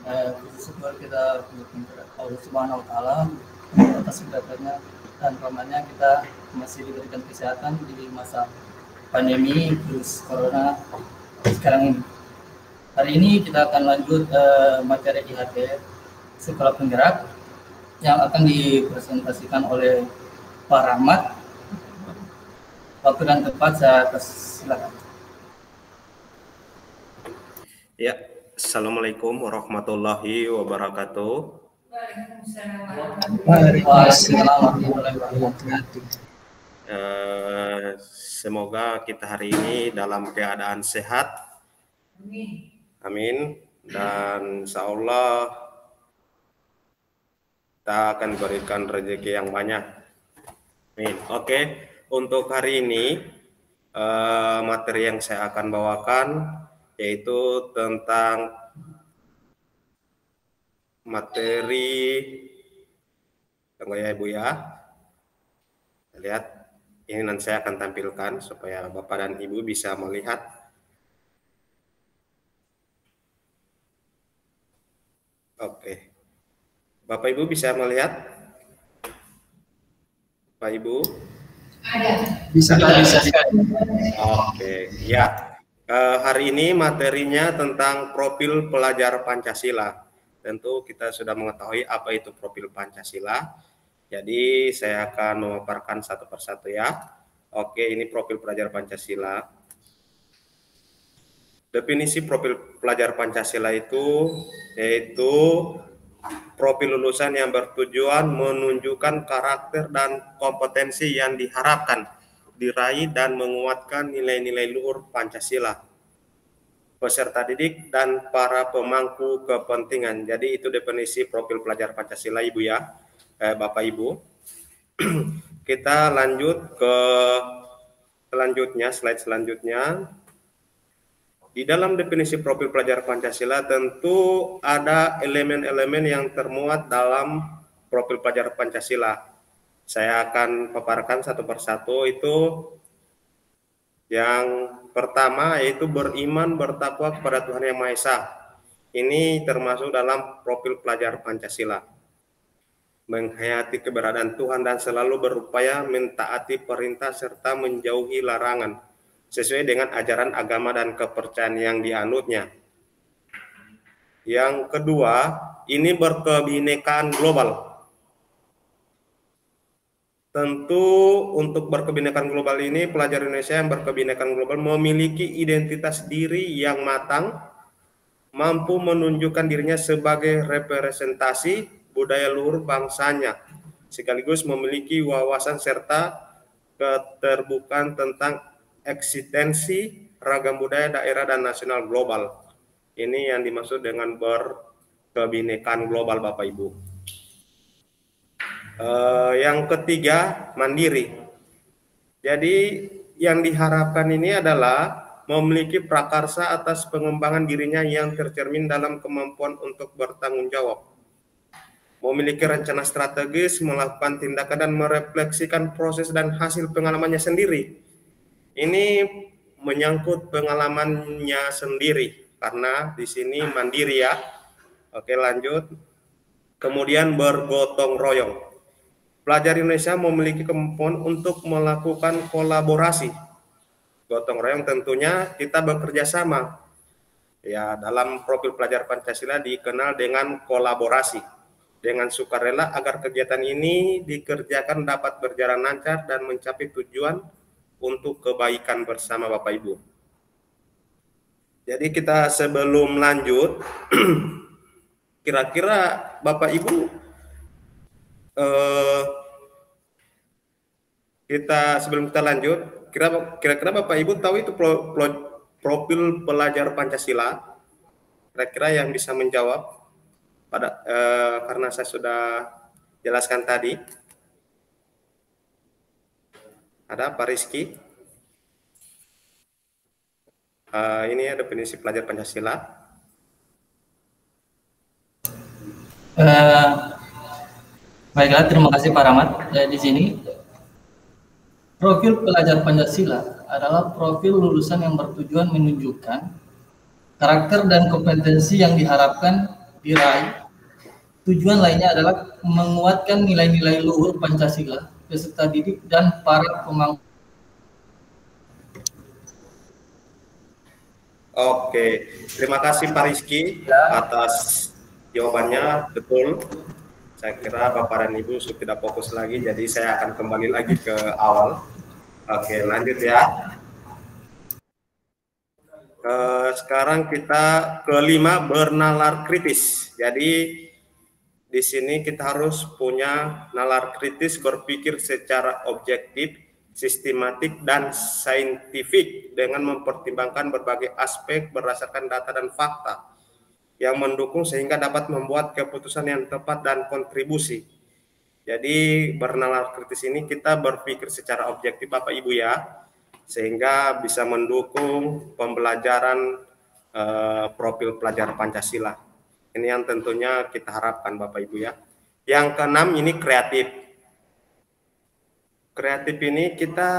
Bersyukur kita Allah Subhanahu Wa Taala atas kedatangannya dan rahmatnya kita masih diberikan kesehatan di masa pandemi virus corona sekarang ini. Hari ini kita akan lanjut materi IHT Sekolah Penggerak yang akan dipresentasikan oleh Pak Rahmat. Waktu dan tempat saya silakan. Ya, Assalamualaikum warahmatullahi wabarakatuh. Waalaikumsalam warahmatullahi wabarakatuh. Semoga kita hari ini dalam keadaan sehat. Amin. Dan insya Allah kita akan berikan rezeki yang banyak. Amin. Oke, untuk hari ini materi yang saya akan bawakan yaitu tentang materi, tunggu ya Ibu ya. Lihat, ini nanti saya akan tampilkan supaya Bapak dan Ibu bisa melihat. Oke, Bapak Ibu bisa melihat? Bapak Ibu? Ada. Bisa. Oke, ya. Hari ini materinya tentang profil pelajar Pancasila. Tentu kita sudah mengetahui apa itu profil Pancasila. Jadi saya akan memaparkan satu persatu ya. Oke, ini profil pelajar Pancasila. Definisi profil pelajar Pancasila itu yaitu profil lulusan yang bertujuan menunjukkan karakter dan kompetensi yang diharapkan diraih dan menguatkan nilai-nilai luhur Pancasila, peserta didik dan para pemangku kepentingan. Jadi itu definisi profil pelajar Pancasila Ibu ya, Bapak Ibu. Kita lanjut ke selanjutnya, slide selanjutnya. Di dalam definisi profil pelajar Pancasila tentu ada elemen-elemen yang termuat dalam profil pelajar Pancasila. Saya akan paparkan satu persatu. Itu yang pertama yaitu beriman bertakwa kepada Tuhan Yang Maha Esa. Ini termasuk dalam profil pelajar Pancasila. Menghayati keberadaan Tuhan dan selalu berupaya mentaati perintah serta menjauhi larangan sesuai dengan ajaran agama dan kepercayaan yang dianutnya. Yang kedua, ini berkebinekaan global. Tentu untuk berkebinekaan global ini, pelajar Indonesia yang berkebinekaan global memiliki identitas diri yang matang, mampu menunjukkan dirinya sebagai representasi budaya luhur bangsanya, sekaligus memiliki wawasan serta keterbukaan tentang eksistensi ragam budaya daerah dan nasional global. Ini yang dimaksud dengan berkebinekaan global, Bapak Ibu. Yang ketiga, mandiri. Jadi yang diharapkan ini adalah memiliki prakarsa atas pengembangan dirinya yang tercermin dalam kemampuan untuk bertanggung jawab, memiliki rencana strategis, melakukan tindakan dan merefleksikan proses dan hasil pengalamannya sendiri. Ini menyangkut pengalamannya sendiri karena di sini mandiri ya. Oke, lanjut. Kemudian bergotong royong. Pelajar Indonesia memiliki kemampuan untuk melakukan kolaborasi. Gotong royong tentunya kita bekerja sama. Ya, dalam profil pelajar Pancasila dikenal dengan kolaborasi. Dengan sukarela agar kegiatan ini dikerjakan dapat berjalan lancar dan mencapai tujuan untuk kebaikan bersama Bapak Ibu. Jadi kita sebelum lanjut, kira-kira Bapak Ibu sebelum kita lanjut, kira-kira Bapak Ibu tahu itu profil pelajar Pancasila? Kira-kira yang bisa menjawab karena saya sudah jelaskan tadi. Ada Pak Rizky? Ini ya definisi pelajar Pancasila. Baiklah, terima kasih Pak Rahmat. Di sini profil pelajar Pancasila adalah profil lulusan yang bertujuan menunjukkan karakter dan kompetensi yang diharapkan diraih. Tujuan lainnya adalah menguatkan nilai-nilai luhur Pancasila, peserta didik dan para pemangku. Oke, terima kasih Pak Rizky atas jawabannya, betul. Saya kira Bapak dan Ibu sudah tidak fokus lagi, jadi saya akan kembali lagi ke awal. Oke, lanjut ya. Sekarang kita kelima, bernalar kritis. Jadi di sini kita harus punya nalar kritis, berpikir secara objektif, sistematik, dan saintifik dengan mempertimbangkan berbagai aspek berdasarkan data dan fakta yang mendukung sehingga dapat membuat keputusan yang tepat dan kontribusi. Jadi bernalar kritis ini kita berpikir secara objektif Bapak Ibu ya, sehingga bisa mendukung pembelajaran profil pelajar Pancasila. Ini yang tentunya kita harapkan Bapak Ibu ya. Yang keenam ini kreatif. Kreatif ini kita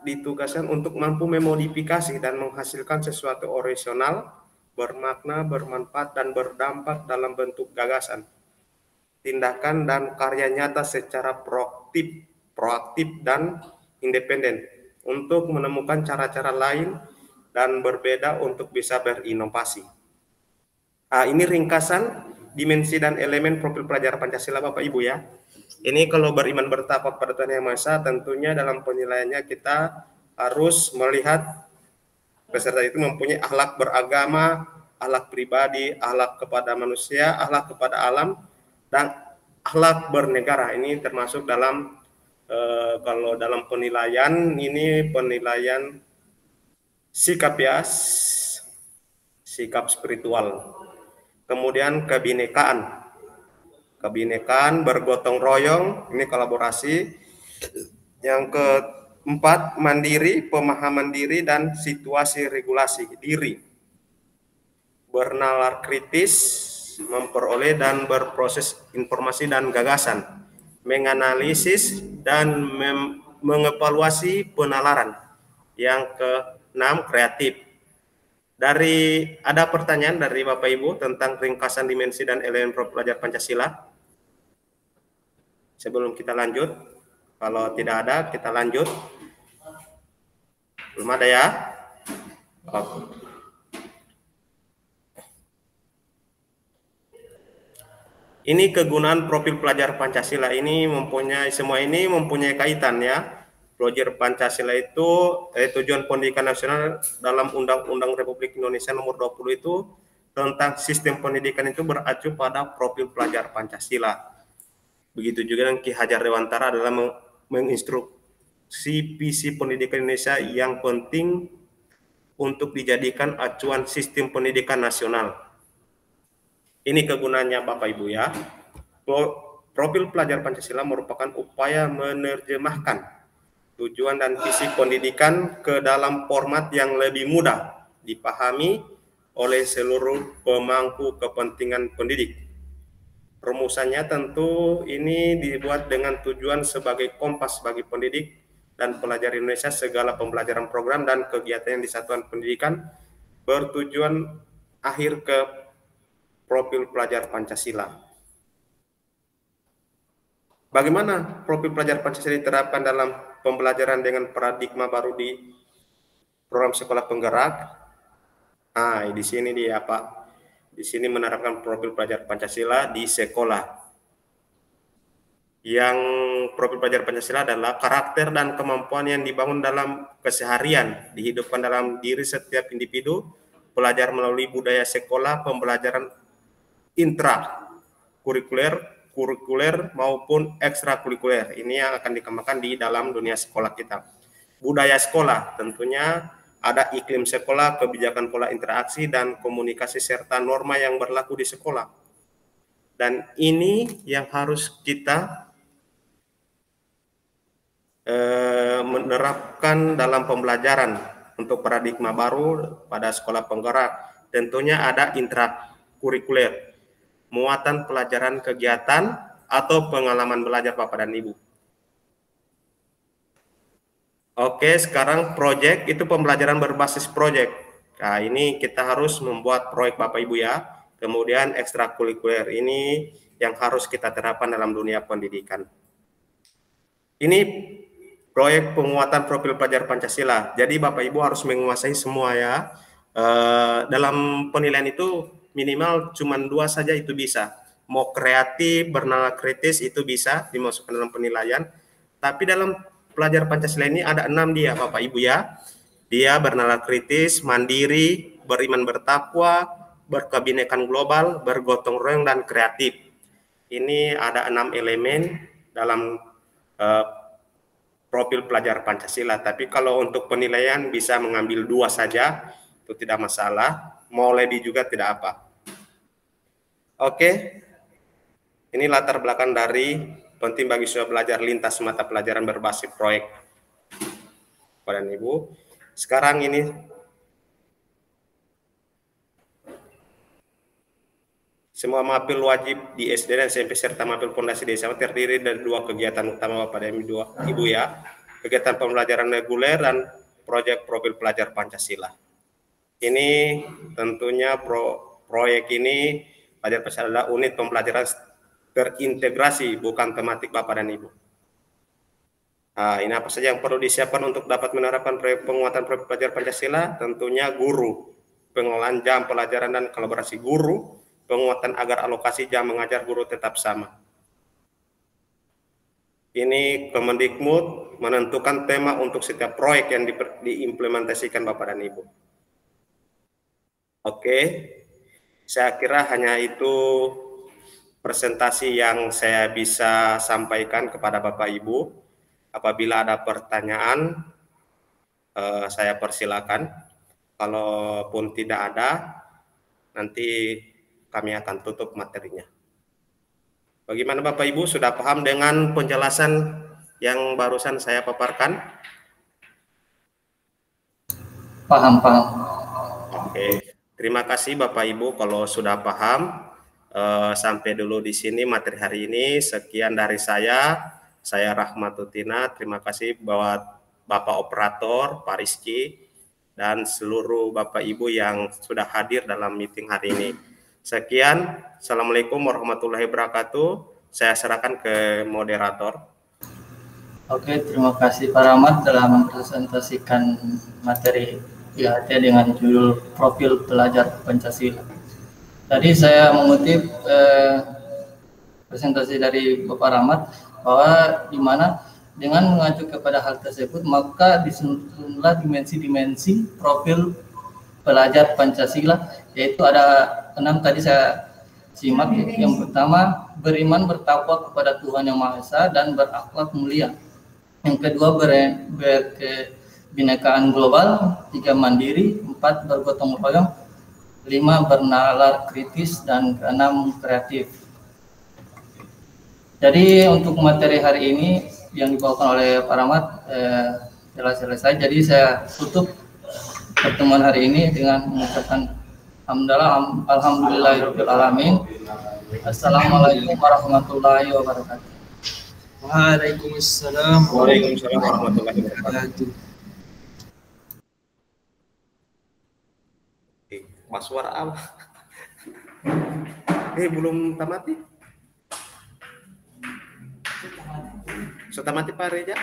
ditugaskan untuk mampu memodifikasi dan menghasilkan sesuatu orisinal, bermakna, bermanfaat, dan berdampak dalam bentuk gagasan, tindakan, dan karya nyata secara proaktif dan independen untuk menemukan cara-cara lain dan berbeda untuk bisa berinovasi. Ini ringkasan dimensi dan elemen profil pelajar Pancasila Bapak Ibu ya. Ini kalau beriman bertakwa kepada Tuhan Yang Maha Esa, tentunya dalam penilaiannya kita harus melihat peserta itu mempunyai akhlak beragama, akhlak pribadi, akhlak kepada manusia, akhlak kepada alam, dan akhlak bernegara. Ini termasuk dalam kalau dalam penilaian ini penilaian sikap ya, sikap spiritual. Kemudian kebinekaan, bergotong royong, ini kolaborasi. Yang keempat, mandiri, pemahaman diri dan situasi regulasi diri. Bernalar kritis, memperoleh dan berproses informasi dan gagasan, menganalisis dan mengevaluasi penalaran. Yang keenam, kreatif. Ada pertanyaan dari Bapak Ibu tentang ringkasan dimensi dan elemen profil pelajar Pancasila? Sebelum kita lanjut, kalau tidak ada kita lanjut. Belum ada ya? Oke. Ini kegunaan profil pelajar Pancasila ini semua ini mempunyai kaitan ya. Pelajar Pancasila itu tujuan pendidikan nasional dalam Undang-Undang Republik Indonesia Nomor 20 itu tentang sistem pendidikan itu beracu pada profil pelajar Pancasila. Begitu juga yang Ki Hajar Dewantara adalah menginstruksi visi pendidikan Indonesia yang penting untuk dijadikan acuan sistem pendidikan nasional. Ini kegunaannya Bapak Ibu ya. Profil pelajar Pancasila merupakan upaya menerjemahkan tujuan dan visi pendidikan ke dalam format yang lebih mudah dipahami oleh seluruh pemangku kepentingan pendidik. Rumusannya tentu ini dibuat dengan tujuan sebagai kompas bagi pendidik dan pelajar Indonesia segala pembelajaran program dan kegiatan yang di satuan pendidikan bertujuan akhir ke profil pelajar Pancasila. Bagaimana profil pelajar Pancasila diterapkan dalam pembelajaran dengan paradigma baru di program sekolah penggerak? Di sini dia Pak. Di sini menerapkan profil pelajar Pancasila di sekolah. Yang profil pelajar Pancasila adalah karakter dan kemampuan yang dibangun dalam keseharian, dihidupkan dalam diri setiap individu, pelajar melalui budaya sekolah, pembelajaran intrakurikuler, kurikuler maupun ekstrakurikuler. Ini yang akan dikembangkan di dalam dunia sekolah kita. Budaya sekolah tentunya ada iklim sekolah, kebijakan pola interaksi dan komunikasi serta norma yang berlaku di sekolah. Dan ini yang harus kita menerapkan dalam pembelajaran untuk paradigma baru pada sekolah penggerak. Tentunya ada intrakurikuler, muatan pelajaran kegiatan atau pengalaman belajar Bapak dan Ibu. Oke, sekarang proyek itu pembelajaran berbasis proyek. Nah, ini kita harus membuat proyek Bapak Ibu ya. Kemudian ekstrakurikuler ini yang harus kita terapkan dalam dunia pendidikan. Ini proyek penguatan profil pelajar Pancasila. Jadi Bapak Ibu harus menguasai semua ya. Dalam penilaian itu minimal cuma 2 saja itu bisa. Mau kreatif, bernalar kritis itu bisa dimasukkan dalam penilaian. Tapi dalam pelajar Pancasila ini ada 6 dia Bapak Ibu ya. Dia bernalar kritis, mandiri, beriman bertakwa, berkebinekaan global, bergotong royong, dan kreatif. Ini ada 6 elemen dalam profil pelajar Pancasila. Tapi kalau untuk penilaian bisa mengambil 2 saja, itu tidak masalah. Mau lebih juga tidak apa. Oke, ini latar belakang dari penting bagi siswa belajar lintas mata pelajaran berbasis proyek. Bapak dan Ibu, sekarang ini semua mapil wajib di SD dan SMP serta mapil fondasi desa terdiri dari 2 kegiatan utama Bapak dan Ibu ya. Kegiatan pembelajaran reguler dan proyek profil pelajar Pancasila. Ini tentunya proyek ini pelajar Pancasila adalah unit pembelajaran terintegrasi, bukan tematik Bapak dan Ibu. Nah, ini apa saja yang perlu disiapkan untuk dapat menerapkan proyek penguatan profil pelajar Pancasila? Tentunya guru, pengelolaan jam pelajaran dan kolaborasi guru, penguatan agar alokasi jam mengajar guru tetap sama. Ini Kemendikbud menentukan tema untuk setiap proyek yang diimplementasikan Bapak dan Ibu. Oke, saya kira hanya itu presentasi yang saya bisa sampaikan kepada Bapak Ibu. Apabila ada pertanyaan, saya persilakan. Kalaupun tidak ada, nanti kami akan tutup materinya. Bagaimana Bapak Ibu, sudah paham dengan penjelasan yang barusan saya paparkan? Paham. Oke, terima kasih Bapak Ibu kalau sudah paham. Sampai dulu di sini materi hari ini. Sekian dari saya Rahmatutina. Terima kasih buat Bapak Operator, Pak Rizky, dan seluruh Bapak Ibu yang sudah hadir dalam meeting hari ini. Sekian, Assalamualaikum warahmatullahi wabarakatuh. Saya serahkan ke moderator. Oke, terima kasih Pak Rahmat telah mempresentasikan materi IHT dengan judul Profil Pelajar Pancasila. Tadi saya mengutip presentasi dari Bapak Rahmat bahwa di mana dengan mengacu kepada hal tersebut maka disusunlah dimensi-dimensi profil pelajar Pancasila, yaitu ada 6 tadi saya simak. Yang pertama, beriman bertakwa kepada Tuhan Yang Maha Esa dan berakhlak mulia. Yang kedua, berkebinekaan global. 3, mandiri. 4, bergotong royong. 5, bernalar kritis. Dan 6, kreatif. Jadi untuk materi hari ini yang dibawakan oleh Pak Rahmat telah selesai. Jadi saya tutup pertemuan hari ini dengan mengucapkan alhamdulillahirabbil alamin. Assalamualaikum warahmatullahi wabarakatuh. Waalaikumsalam warahmatullahi wabarakatuh. Mas suara apa? Belum tamat nih? Sudah mati Pak Reja?